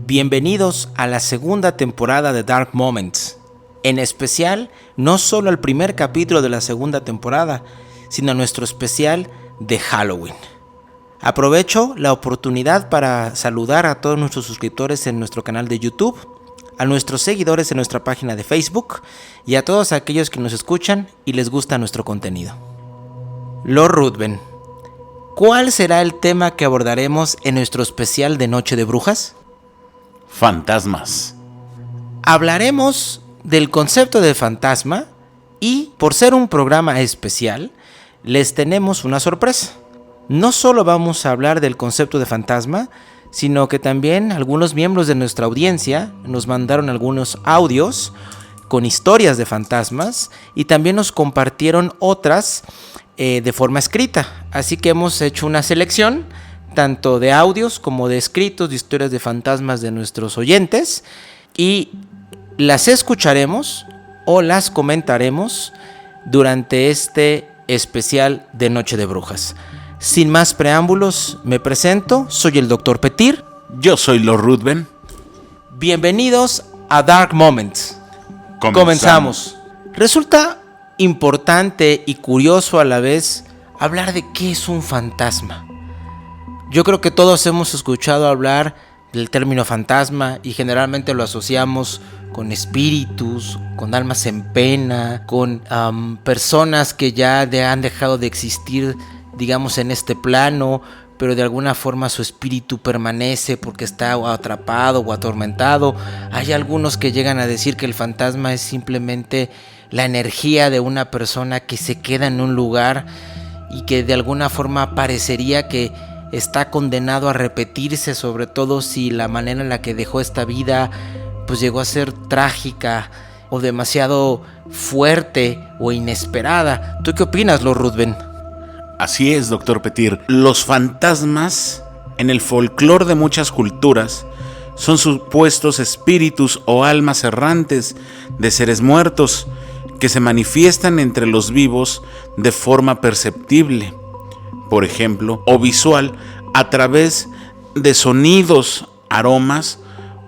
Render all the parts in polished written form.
Bienvenidos a la segunda temporada de Dark Moments. En especial, no solo al primer capítulo de la segunda temporada, sino a nuestro especial de Halloween. Aprovecho la oportunidad para saludar a todos nuestros suscriptores en nuestro canal de YouTube, a nuestros seguidores en nuestra página de Facebook y a todos aquellos que nos escuchan y les gusta nuestro contenido. Lord Ruthven, ¿cuál será el tema que abordaremos en nuestro especial de Noche de Brujas? Fantasmas. Hablaremos del concepto de fantasma y, por ser un programa especial, les tenemos una sorpresa. No solo vamos a hablar del concepto de fantasma, sino que también algunos miembros de nuestra audiencia nos mandaron algunos audios con historias de fantasmas y también nos compartieron otras de forma escrita. Así que hemos hecho una selección tanto de audios como de escritos de historias de fantasmas de nuestros oyentes y las escucharemos o las comentaremos durante este especial de Noche de Brujas. Sin más preámbulos, me presento, soy el Dr. Petir. Yo soy Lord Ruthven. Bienvenidos a Dark Moments. Comenzamos. Resulta importante y curioso a la vez hablar de qué es un fantasma. Yo creo que todos hemos escuchado hablar del término fantasma y generalmente lo asociamos con espíritus, con almas en pena, con personas que ya han dejado de existir, digamos, en este plano, pero de alguna forma su espíritu permanece porque está atrapado o atormentado. Hay algunos que llegan a decir que el fantasma es simplemente la energía de una persona que se queda en un lugar y que de alguna forma parecería que está condenado a repetirse, sobre todo si la manera en la que dejó esta vida pues llegó a ser trágica o demasiado fuerte o inesperada. ¿Tú qué opinas, Lord Ruthven? Así es, Dr. Petir. Los fantasmas, en el folclore de muchas culturas, son supuestos espíritus o almas errantes de seres muertos que se manifiestan entre los vivos de forma perceptible, por ejemplo, o visual, a través de sonidos, aromas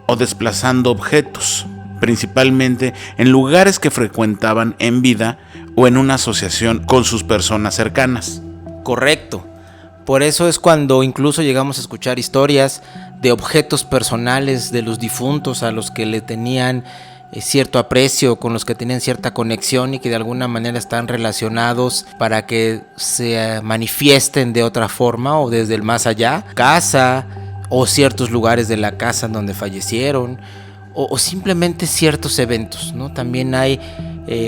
o desplazando objetos, principalmente en lugares que frecuentaban en vida o en una asociación con sus personas cercanas. Correcto. Por eso es cuando incluso llegamos a escuchar historias de objetos personales de los difuntos a los que le tenían cierto aprecio, con los que tenían cierta conexión y que de alguna manera están relacionados para que se manifiesten de otra forma o desde el más allá, casa o ciertos lugares de la casa en donde fallecieron o simplemente ciertos eventos, ¿no? También hay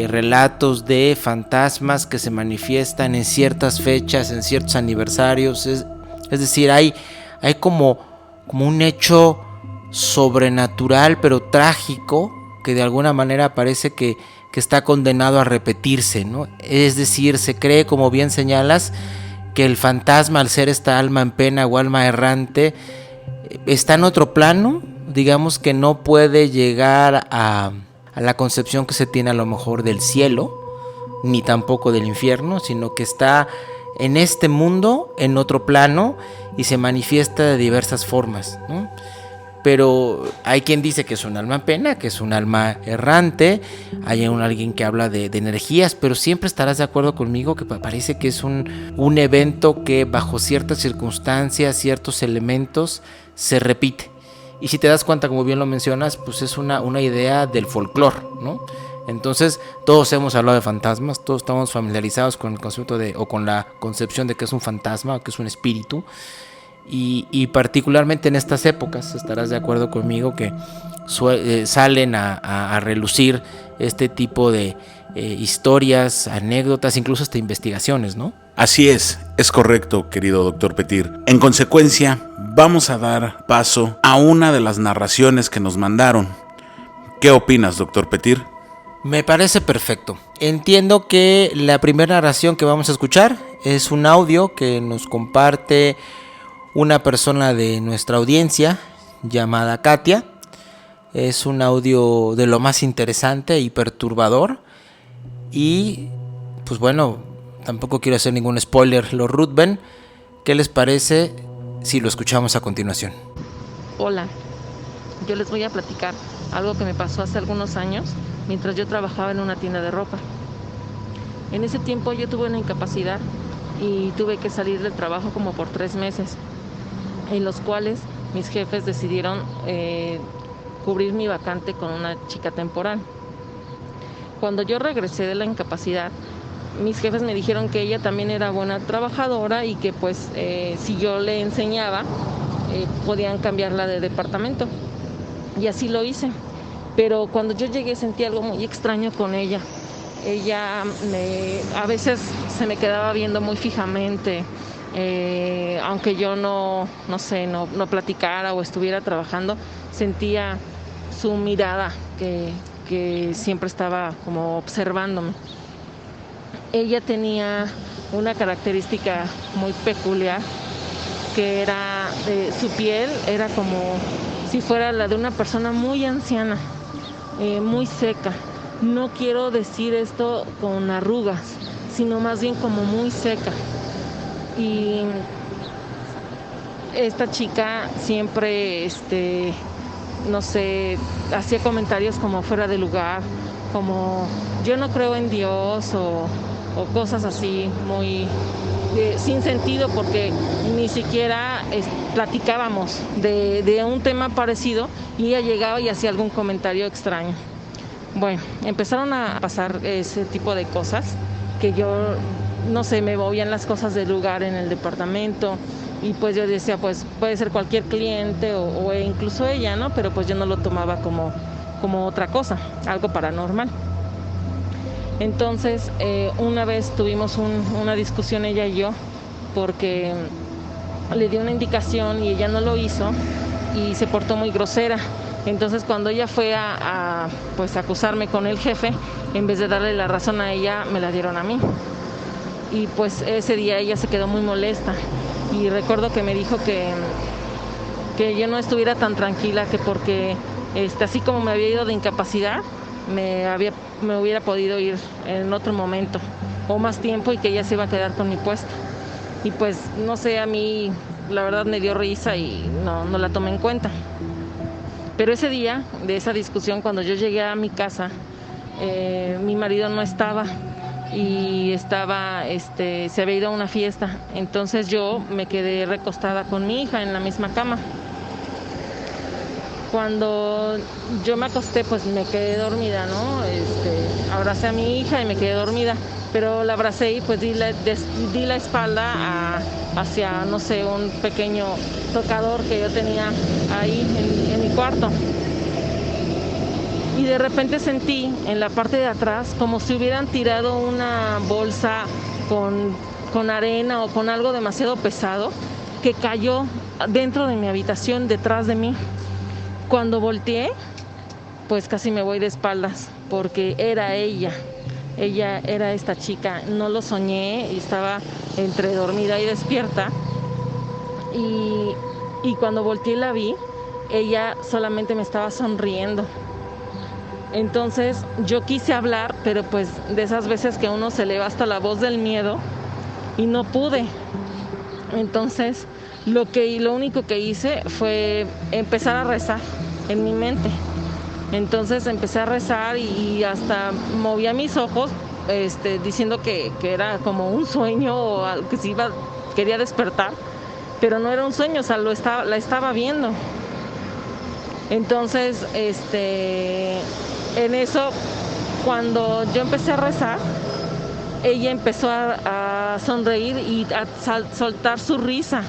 relatos de fantasmas que se manifiestan en ciertas fechas, en ciertos aniversarios, es decir, hay como un hecho sobrenatural pero trágico que de alguna manera parece que está condenado a repetirse, ¿no? Es decir, se cree, como bien señalas, que el fantasma, al ser esta alma en pena o alma errante, está en otro plano, digamos que no puede llegar a la concepción que se tiene a lo mejor del cielo, ni tampoco del infierno, sino que está en este mundo, en otro plano, y se manifiesta de diversas formas, ¿no? Pero hay quien dice que es un alma en pena, que es un alma errante, hay alguien que habla de energías, pero siempre estarás de acuerdo conmigo que parece que es un evento que bajo ciertas circunstancias, ciertos elementos, se repite. Y si te das cuenta, como bien lo mencionas, pues es una idea del folclore, ¿no? Entonces, todos hemos hablado de fantasmas, todos estamos familiarizados con el concepto o con la concepción de que es un fantasma o que es un espíritu. Y particularmente en estas épocas estarás de acuerdo conmigo que salen a relucir este tipo de historias, anécdotas, incluso hasta investigaciones, ¿no? Así es correcto, querido Dr. Petir. En consecuencia, vamos a dar paso a una de las narraciones que nos mandaron. ¿Qué opinas, Dr. Petir? Me parece perfecto. Entiendo que la primera narración que vamos a escuchar es un audio que nos comparte una persona de nuestra audiencia llamada Katia. Es un audio de lo más interesante y perturbador. Y pues bueno, tampoco quiero hacer ningún spoiler, Lord Ruthven. ¿Qué les parece si lo escuchamos a continuación? Hola, Yo les voy a platicar algo que me pasó hace algunos años mientras yo trabajaba en una tienda de ropa. En ese tiempo yo tuve una incapacidad y tuve que salir del trabajo como por 3 meses, en los cuales mis jefes decidieron cubrir mi vacante con una chica temporal. Cuando yo regresé de la incapacidad, mis jefes me dijeron que ella también era buena trabajadora y que pues si yo le enseñaba podían cambiarla de departamento, y así lo hice. Pero cuando yo llegué sentí algo muy extraño con ella. Ella a veces se me quedaba viendo muy fijamente, aunque yo no platicara o estuviera trabajando, sentía su mirada que siempre estaba como observándome. Ella tenía una característica muy peculiar, que era su piel era como si fuera la de una persona muy anciana, muy seca. No quiero decir esto con arrugas, sino más bien como muy seca. Y esta chica siempre, hacía comentarios como fuera de lugar, como yo no creo en Dios o cosas así muy sin sentido, porque ni siquiera platicábamos de un tema parecido y ella llegaba y hacía algún comentario extraño. Bueno, empezaron a pasar ese tipo de cosas, que yo, me movían las cosas del lugar en el departamento, y pues yo decía, pues puede ser cualquier cliente o incluso ella, ¿no? Pero pues yo no lo tomaba como otra cosa, algo paranormal. Entonces, una vez tuvimos una discusión ella y yo, porque le di una indicación y ella no lo hizo y se portó muy grosera. Entonces, cuando ella fue a acusarme con el jefe, en vez de darle la razón a ella, me la dieron a mí. Y pues ese día ella se quedó muy molesta. Y recuerdo que me dijo que yo no estuviera tan tranquila, que porque así como me había ido de incapacidad, me hubiera podido ir en otro momento o más tiempo, y que ella se iba a quedar con mi puesto. Y pues a mí la verdad me dio risa y no la tomé en cuenta. Pero ese día de esa discusión, cuando yo llegué a mi casa, mi marido no estaba y se había ido a una fiesta. Entonces yo me quedé recostada con mi hija en la misma cama. Cuando yo me acosté, pues me quedé dormida, ¿no? Abracé a mi hija y me quedé dormida, pero la abracé y pues di la espalda hacia, un pequeño tocador que yo tenía ahí en mi cuarto. Y de repente sentí en la parte de atrás como si hubieran tirado una bolsa con arena o con algo demasiado pesado, que cayó dentro de mi habitación, detrás de mí. Cuando volteé, pues casi me voy de espaldas, porque era ella era esta chica. No lo soñé y estaba entre dormida y despierta, y cuando volteé y la vi, ella solamente me estaba sonriendo. Entonces yo quise hablar, pero pues de esas veces que uno se le va hasta la voz del miedo, y no pude. Entonces lo único que hice fue empezar a rezar en mi mente. Entonces empecé a rezar y hasta movía mis ojos, diciendo que era como un sueño o algo, que quería despertar, pero no era un sueño, la estaba viendo. Entonces, en eso, cuando yo empecé a rezar, ella empezó a sonreír y a soltar su risa.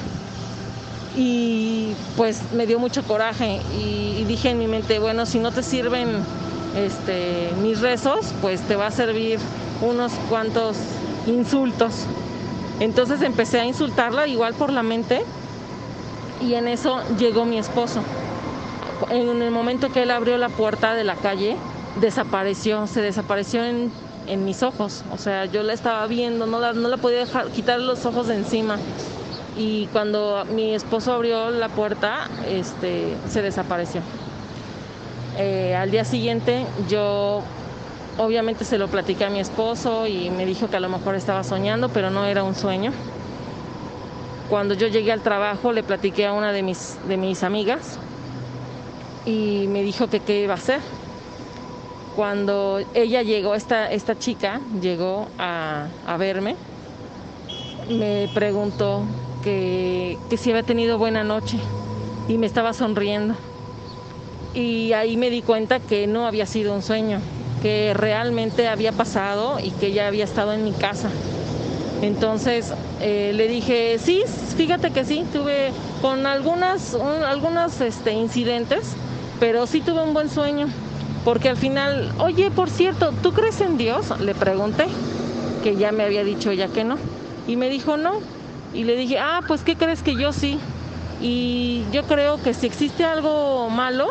Y pues me dio mucho coraje y dije en mi mente, bueno, si no te sirven mis rezos, pues te va a servir unos cuantos insultos. Entonces empecé a insultarla igual por la mente, y en eso llegó mi esposo. En el momento que él abrió la puerta de la calle, se desapareció en mis ojos. O sea, yo la estaba viendo, no la podía quitar los ojos de encima. Y cuando mi esposo abrió la puerta, se desapareció. Al día siguiente yo obviamente se lo platiqué a mi esposo y me dijo que a lo mejor estaba soñando, pero no era un sueño. Cuando yo llegué al trabajo le platiqué a una de mis amigas y me dijo que qué iba a hacer. Cuando ella llegó, esta chica llegó a verme, me preguntó que si había tenido buena noche y me estaba sonriendo. Y ahí me di cuenta que no había sido un sueño, que realmente había pasado y que ella había estado en mi casa. Entonces le dije, sí, fíjate que sí, tuve con algunos incidentes, pero sí tuve un buen sueño. Porque al final, oye, por cierto, ¿tú crees en Dios? Le pregunté, que ya me había dicho ella que no. Y me dijo no. Y le dije, pues ¿qué crees? Que yo sí. Y yo creo que si existe algo malo,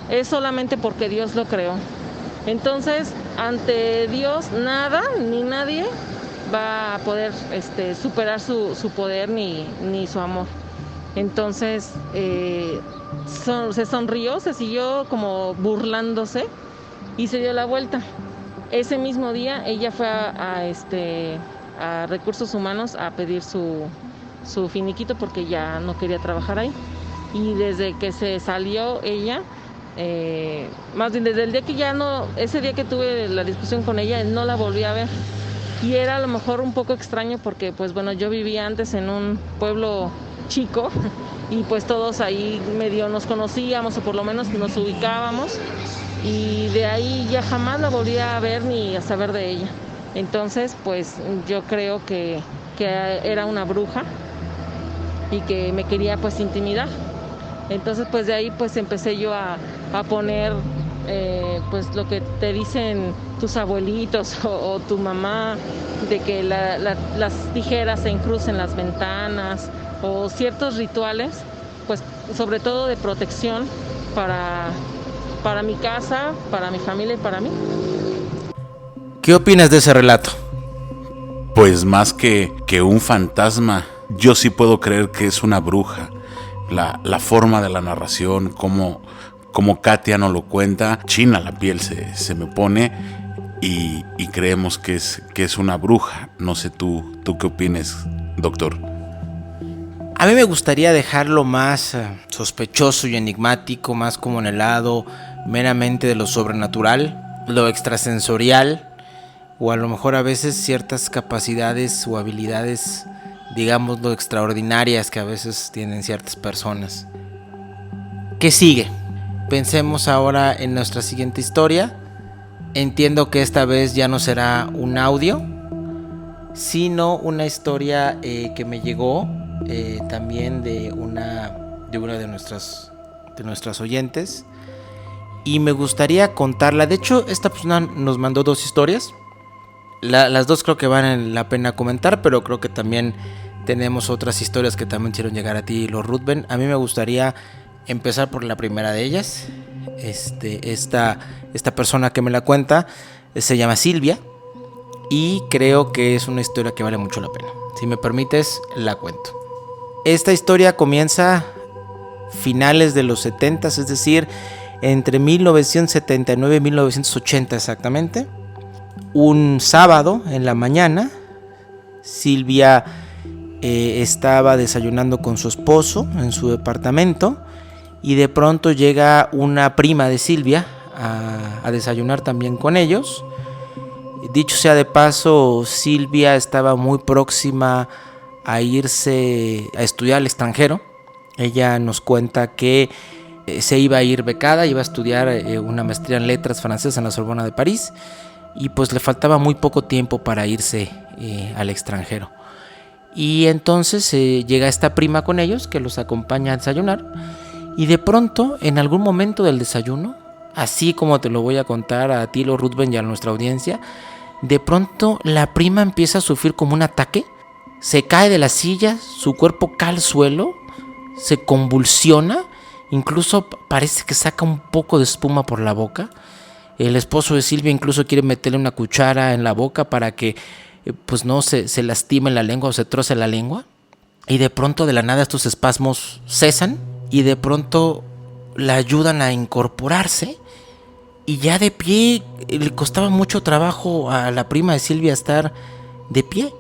es solamente porque Dios lo creó. Entonces, ante Dios, nada ni nadie va a poder superar su poder ni su amor. Entonces, se sonrió, se siguió como burlándose y se dio la vuelta. Ese mismo día ella fue a Recursos Humanos a pedir su finiquito porque ya no quería trabajar ahí. Y desde que se salió ella, más bien desde el día que ese día que tuve la discusión con ella, no la volví a ver. Y era a lo mejor un poco extraño porque pues bueno, yo vivía antes en un pueblo chico y pues todos ahí medio nos conocíamos o por lo menos nos ubicábamos, y de ahí ya jamás la volví a ver ni a saber de ella. Entonces pues yo creo que era una bruja y que me quería pues intimidar. Entonces pues de ahí pues empecé yo a poner pues lo que te dicen tus abuelitos o tu mamá, de que las tijeras se incrucen las ventanas, o ciertos rituales, pues sobre todo de protección para mi casa, para mi familia y para mí. ¿Qué opinas de ese relato? Pues más que un fantasma, yo sí puedo creer que es una bruja. La forma de la narración, como Katia nos lo cuenta, china la piel se me pone y creemos que es una bruja. No sé tú qué opines, doctor. A mí me gustaría dejarlo más sospechoso y enigmático, más como en el lado meramente de lo sobrenatural, lo extrasensorial, o a lo mejor a veces ciertas capacidades o habilidades, digamos, lo extraordinarias que a veces tienen ciertas personas. ¿Qué sigue? Pensemos ahora en nuestra siguiente historia. Entiendo que esta vez ya no será un audio, sino una historia que me llegó también de una de nuestras oyentes, y me gustaría contarla. De hecho, esta persona nos mandó 2 historias. Las 2 creo que valen la pena comentar, pero creo que también tenemos otras historias que también hicieron llegar a ti, los Ruthven. A mí me gustaría empezar por la primera de ellas. Esta persona que me la cuenta se llama Silvia, y creo que es una historia que vale mucho la pena. Si me permites, la cuento. Esta historia comienza finales de los 70s, es decir, entre 1979 y 1980 exactamente. Un sábado en la mañana, Silvia estaba desayunando con su esposo en su departamento, y de pronto llega una prima de Silvia a desayunar también con ellos. Dicho sea de paso, Silvia estaba muy próxima a irse a estudiar al extranjero. Ella nos cuenta que se iba a ir becada, iba a estudiar una maestría en letras francesas en la Sorbona de París, y pues le faltaba muy poco tiempo para irse al extranjero. Y entonces llega esta prima con ellos, que los acompaña a desayunar, y de pronto, en algún momento del desayuno, así como te lo voy a contar a ti, lo Ruthven, y a nuestra audiencia, de pronto la prima empieza a sufrir como un ataque, se cae de la silla, su cuerpo cae al suelo, se convulsiona, incluso parece que saca un poco de espuma por la boca. El esposo de Silvia incluso quiere meterle una cuchara en la boca para que pues no se lastime la lengua o se troce la lengua. Y de pronto, de la nada, estos espasmos cesan y de pronto la ayudan a incorporarse, y ya de pie. Le costaba mucho trabajo a la prima de Silvia estar de pie,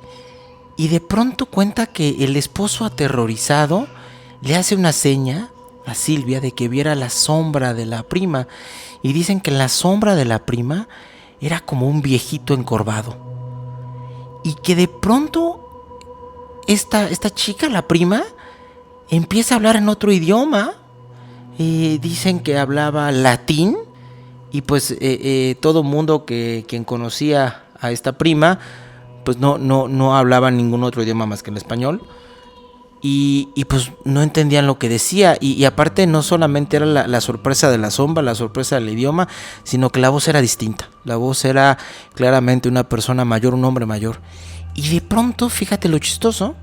y de pronto cuenta que el esposo, aterrorizado, le hace una seña a Silvia de que viera la sombra de la prima. Y dicen que la sombra de la prima era como un viejito encorvado. Y que de pronto esta chica, la prima, empieza a hablar en otro idioma. Dicen que hablaba latín. Y pues todo mundo quien conocía a esta prima, pues no hablaba ningún otro idioma más que el español. Y pues no entendían lo que decía. Y aparte no solamente era la sorpresa de la sombra, la sorpresa del idioma, sino que la voz era distinta. La voz era claramente una persona mayor, un hombre mayor. Y de pronto, fíjate lo chistoso,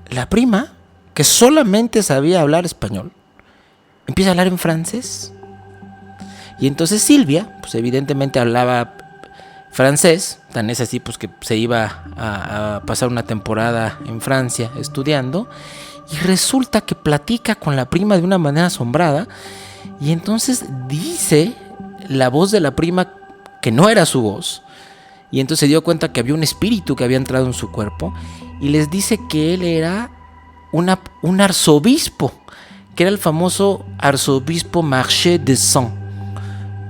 la prima, que solamente sabía hablar español, empieza a hablar en francés. Y entonces Silvia, pues evidentemente hablaba francés, tan es así pues que se iba a pasar una temporada en Francia estudiando, y resulta que platica con la prima de una manera asombrada, y entonces dice la voz de la prima que no era su voz, y entonces se dio cuenta que había un espíritu que había entrado en su cuerpo, y les dice que él era un arzobispo, que era el famoso arzobispo Marché de Sens,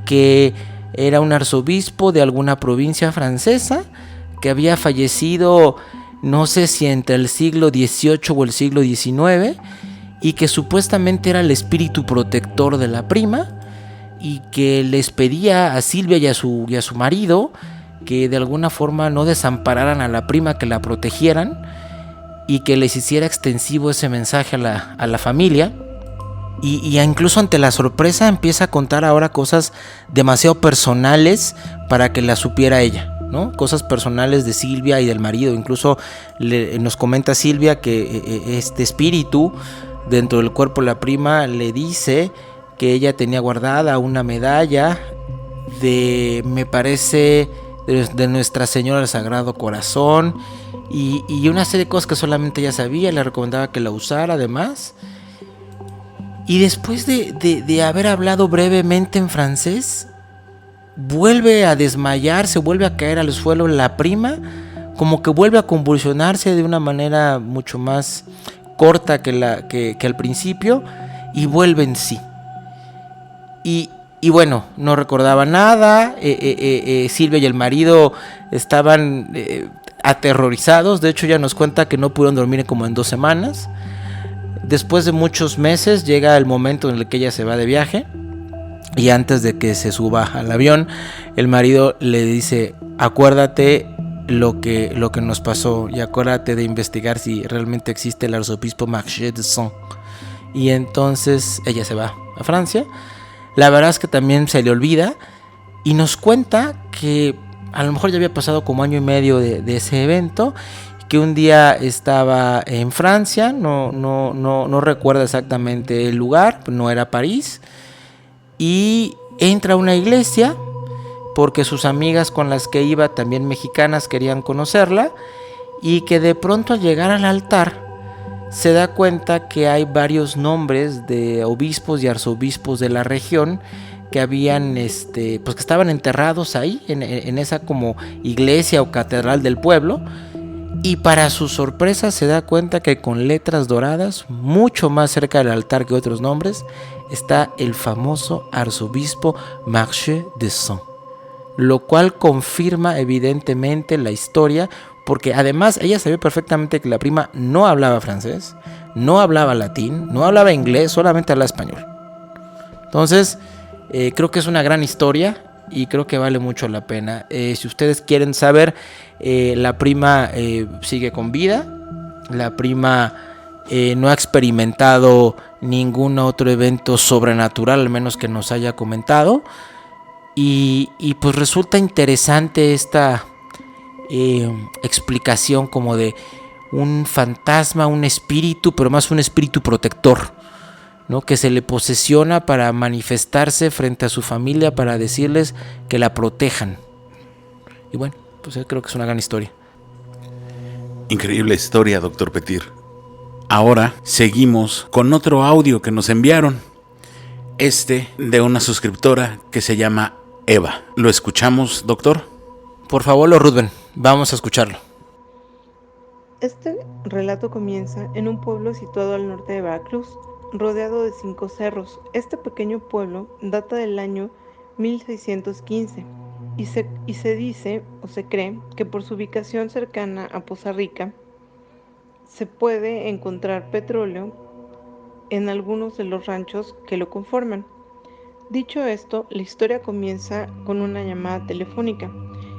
que era un arzobispo de alguna provincia francesa que había fallecido, no sé si entre el siglo XVIII o el siglo XIX, y que supuestamente era el espíritu protector de la prima, y que les pedía a Silvia y a su marido que de alguna forma no desampararan a la prima, que la protegieran, y que les hiciera extensivo ese mensaje a la familia. Y incluso ante la sorpresa empieza a contar ahora cosas demasiado personales para que la supiera ella, ¿no? Cosas personales de Silvia y del marido. Incluso nos comenta Silvia que este espíritu dentro del cuerpo de la prima le dice que ella tenía guardada una medalla de, me parece, de Nuestra Señora del Sagrado Corazón, y una serie de cosas que solamente ella sabía. Le recomendaba que la usara además. Y después de haber hablado brevemente en francés, vuelve a desmayarse, vuelve a caer al suelo la prima, como que vuelve a convulsionarse de una manera mucho más corta que al principio, y vuelve en sí. Y bueno, no recordaba nada. Silvia y el marido estaban aterrorizados. De hecho, ella nos cuenta que no pudieron dormir como en 2 semanas. Después de muchos meses llega el momento en el que ella se va de viaje, y antes de que se suba al avión, el marido le dice: acuérdate lo que nos pasó, y acuérdate de investigar si realmente existe el arzobispo Marché de Sens. Y entonces ella se va a Francia. La verdad es que también se le olvida, y nos cuenta que a lo mejor ya había pasado como 1 año y medio de ese evento, que un día estaba en Francia, no recuerda exactamente el lugar, no era París, y entra a una iglesia porque sus amigas con las que iba, también mexicanas, querían conocerla, y que de pronto al llegar al altar se da cuenta que hay varios nombres de obispos y arzobispos de la región que habían, pues que estaban enterrados ahí en esa como iglesia o catedral del pueblo. Y para su sorpresa se da cuenta que con letras doradas, mucho más cerca del altar que otros nombres, está el famoso arzobispo Marché de Sens, lo cual confirma evidentemente la historia, porque además ella sabía perfectamente que la prima no hablaba francés, no hablaba latín, no hablaba inglés, solamente hablaba español. Entonces, creo que es una gran historia y creo que vale mucho la pena. Si ustedes quieren saber, la prima sigue con vida. La prima no ha experimentado ningún otro evento sobrenatural, al menos que nos haya comentado. Y pues resulta interesante esta explicación como de un fantasma, un espíritu, pero más un espíritu protector, ¿no? Que se le posesiona para manifestarse frente a su familia, para decirles que la protejan. Y bueno, pues creo que es una gran historia. Increíble historia, doctor Petir. Ahora seguimos con otro audio que nos enviaron. De una suscriptora que se llama Eva. ¿Lo escuchamos, doctor? Por favor, Rudben, vamos a escucharlo. Este relato comienza en un pueblo situado al norte de Veracruz, rodeado de 5 cerros. Este pequeño pueblo data del año 1615 y se dice o se cree que por su ubicación cercana a Poza Rica se puede encontrar petróleo en algunos de los ranchos que lo conforman. Dicho esto, la historia comienza con una llamada telefónica,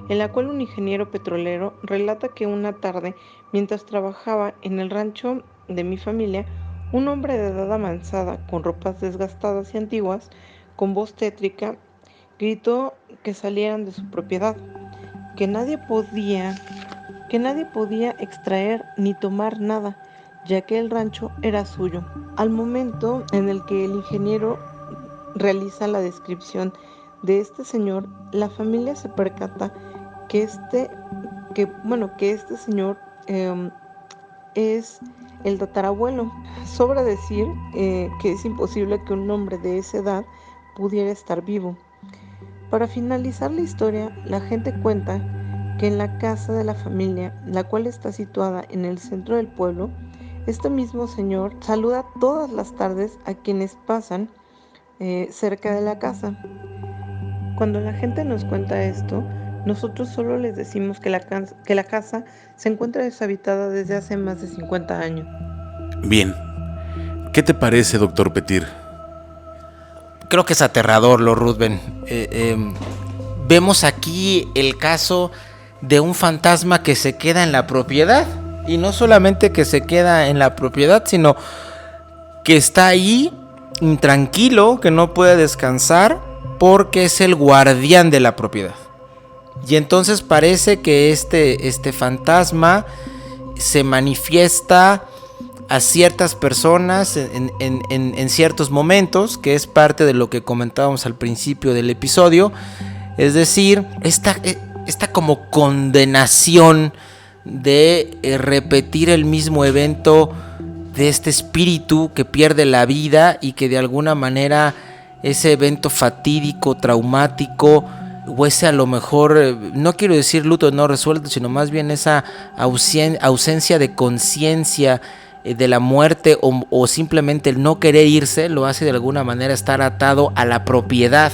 en la cual un ingeniero petrolero relata que una tarde, mientras trabajaba en el rancho de mi familia, un hombre de edad avanzada, con ropas desgastadas y antiguas, con voz tétrica, gritó que salieran de su propiedad, que nadie podía extraer ni tomar nada, ya que el rancho era suyo. Al momento en el que el ingeniero realiza la descripción de este señor, la familia se percata que este señor es el tatarabuelo. Sobra decir que es imposible que un hombre de esa edad pudiera estar vivo. Para finalizar la historia, la gente cuenta que en la casa de la familia, la cual está situada en el centro del pueblo, este mismo señor saluda todas las tardes a quienes pasan cerca de la casa. Cuando la gente nos cuenta esto, nosotros solo les decimos que la casa se encuentra deshabitada desde hace más de 50 años. Bien, ¿qué te parece, doctor Petir? Creo que es aterrador, Lord Ruthven. Vemos aquí el caso de un fantasma que se queda en la propiedad. Y no solamente que se queda en la propiedad, sino que está ahí intranquilo, que no puede descansar porque es el guardián de la propiedad. Y entonces parece que este fantasma se manifiesta a ciertas personas en ciertos momentos, que es parte de lo que comentábamos al principio del episodio. Es decir, esta como condenación de repetir el mismo evento de este espíritu que pierde la vida y que de alguna manera ese evento fatídico, traumático, o ese a lo mejor, no quiero decir luto no resuelto, sino más bien esa ausencia de conciencia de la muerte o simplemente el no querer irse, lo hace de alguna manera estar atado a la propiedad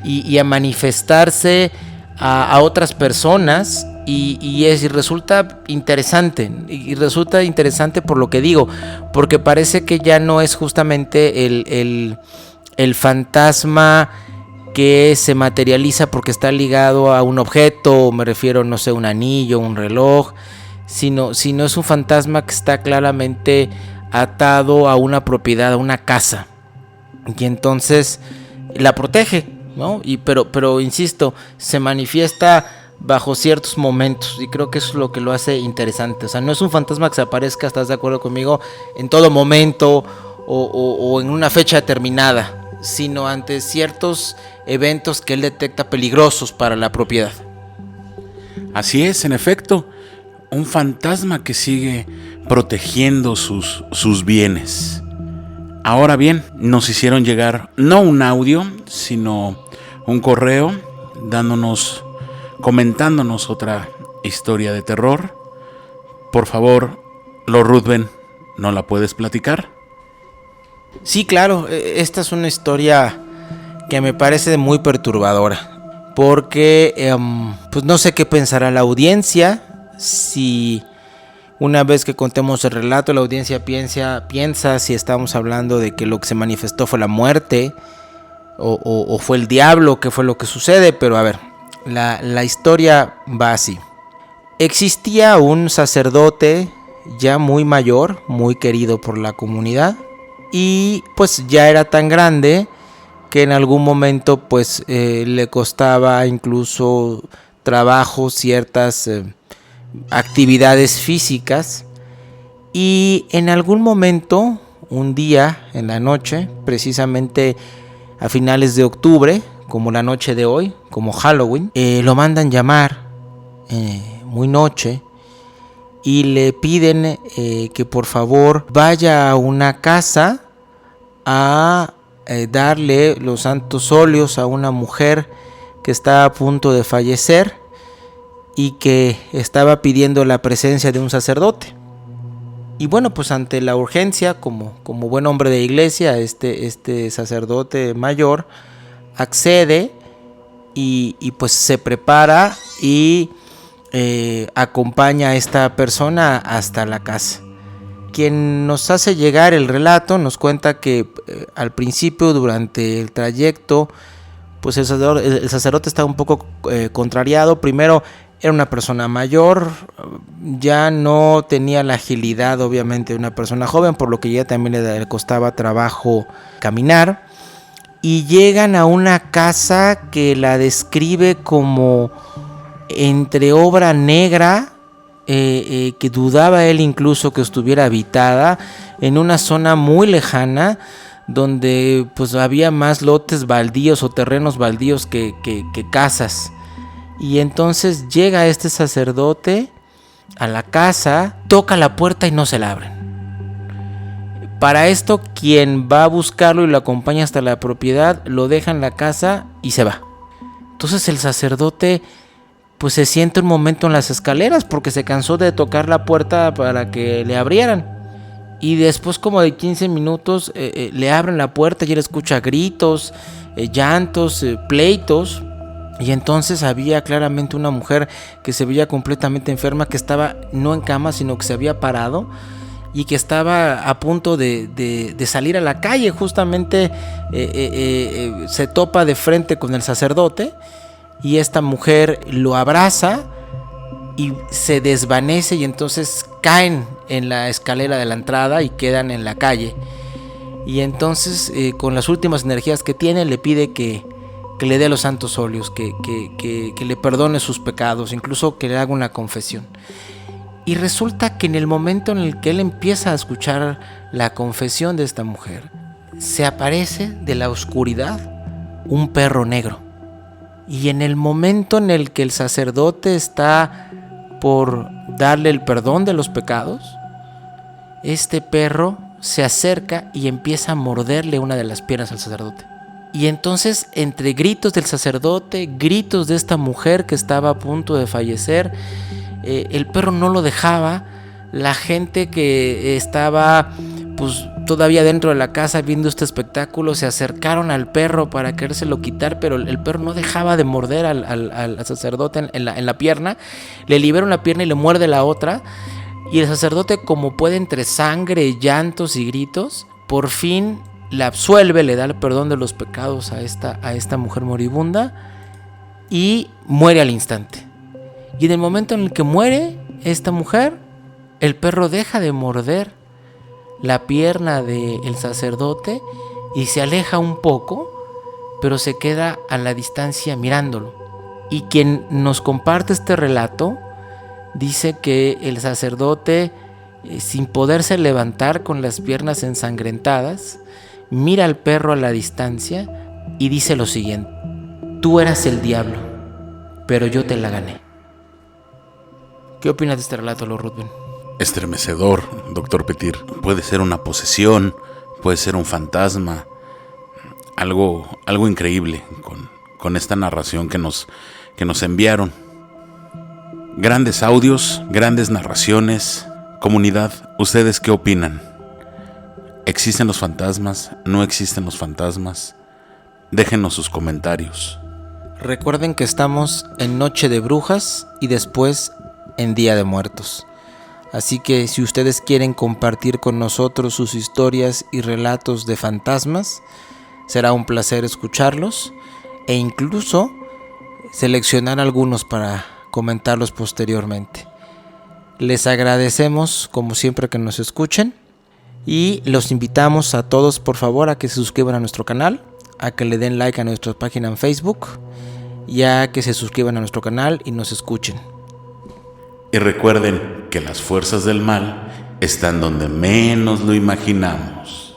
y a manifestarse a otras personas. Y resulta interesante, por lo que digo, porque parece que ya no es justamente el fantasma que se materializa porque está ligado a un objeto, me refiero, no sé, un anillo, un reloj, sino es un fantasma que está claramente atado a una propiedad, a una casa, y entonces la protege, ¿no? Pero insisto, se manifiesta bajo ciertos momentos, y creo que eso es lo que lo hace interesante. O sea, no es un fantasma que se aparezca, ¿estás de acuerdo conmigo?, en todo momento o en una fecha determinada, sino ante ciertos eventos que él detecta peligrosos para la propiedad. Así es, en efecto, un fantasma que sigue protegiendo sus bienes. Ahora bien, nos hicieron llegar no un audio, sino un correo comentándonos otra historia de terror. Por favor, Lord Ruthven, ¿no la puedes platicar? Sí, claro, esta es una historia que me parece muy perturbadora, porque pues no sé qué pensará la audiencia. Si una vez que contemos el relato, la audiencia piensa si estamos hablando de que lo que se manifestó fue la muerte o fue el diablo, qué fue lo que sucede. Pero a ver, la historia va así. Existía un sacerdote ya muy mayor, muy querido por la comunidad, y pues ya era tan grande que en algún momento pues le costaba incluso trabajo ciertas actividades físicas, y en algún momento, un día en la noche, precisamente a finales de octubre, como la noche de hoy, como Halloween, lo mandan llamar muy noche y le piden que por favor vaya a una casa a darle los santos óleos a una mujer que está a punto de fallecer y que estaba pidiendo la presencia de un sacerdote. Y bueno, pues ante la urgencia, como buen hombre de iglesia, este sacerdote mayor accede y pues se prepara y acompaña a esta persona hasta la casa. Quien nos hace llegar el relato nos cuenta que al principio, durante el trayecto, pues el sacerdote estaba un poco contrariado. Primero, era una persona mayor, ya no tenía la agilidad obviamente de una persona joven, por lo que ya también le costaba trabajo caminar. Y llegan a una casa que la describe como entre obra negra, que dudaba él incluso que estuviera habitada, en una zona muy lejana, donde pues había más lotes baldíos o terrenos baldíos que casas. Y entonces llega este sacerdote a la casa, toca la puerta y no se la abren. Para esto, quien va a buscarlo y lo acompaña hasta la propiedad, lo deja en la casa y se va. Entonces el sacerdote pues se siente un momento en las escaleras porque se cansó de tocar la puerta para que le abrieran. Y después como de 15 minutos le abren la puerta y él escucha gritos, llantos, pleitos. Y entonces había claramente una mujer que se veía completamente enferma, que estaba no en cama, sino que se había parado y que estaba a punto de salir a la calle. Justamente se topa de frente con el sacerdote y esta mujer lo abraza y se desvanece, y entonces caen en la escalera de la entrada y quedan en la calle. Y entonces con las últimas energías que tiene le pide que le dé los santos óleos, que le perdone sus pecados, incluso que le haga una confesión. Y resulta que en el momento en el que él empieza a escuchar la confesión de esta mujer, se aparece de la oscuridad un perro negro. Y en el momento en el que el sacerdote está por darle el perdón de los pecados, este perro se acerca y empieza a morderle una de las piernas al sacerdote. Y entonces, entre gritos del sacerdote, gritos de esta mujer que estaba a punto de fallecer, el perro no lo dejaba. La gente que estaba pues todavía dentro de la casa viendo este espectáculo se acercaron al perro para querérselo quitar, pero el perro no dejaba de morder al sacerdote en la pierna. Le libera una pierna y le muerde la otra, y el sacerdote, como puede entre sangre, llantos y gritos, por fin la absuelve, le da el perdón de los pecados a esta mujer moribunda y muere al instante. Y en el momento en el que muere esta mujer, el perro deja de morder la pierna del sacerdote y se aleja un poco, pero se queda a la distancia mirándolo. Y quien nos comparte este relato dice que el sacerdote, sin poderse levantar, con las piernas ensangrentadas, mira al perro a la distancia y dice lo siguiente: tú eras el diablo, pero yo te la gané. ¿Qué opinas de este relato, Lord Ruthven? Estremecedor, doctor Petir. Puede ser una posesión, puede ser un fantasma, algo increíble con esta narración que nos enviaron. Grandes audios, grandes narraciones. Comunidad, ¿ustedes qué opinan? ¿Existen los fantasmas? ¿No existen los fantasmas? Déjenos sus comentarios. Recuerden que estamos en Noche de Brujas y después en Día de Muertos. Así que si ustedes quieren compartir con nosotros sus historias y relatos de fantasmas, será un placer escucharlos e incluso seleccionar algunos para comentarlos posteriormente. Les agradecemos como siempre que nos escuchen y los invitamos a todos, por favor, a que se suscriban a nuestro canal, a que le den like a nuestra página en Facebook y a que se suscriban a nuestro canal y nos escuchen. Y recuerden que las fuerzas del mal están donde menos lo imaginamos.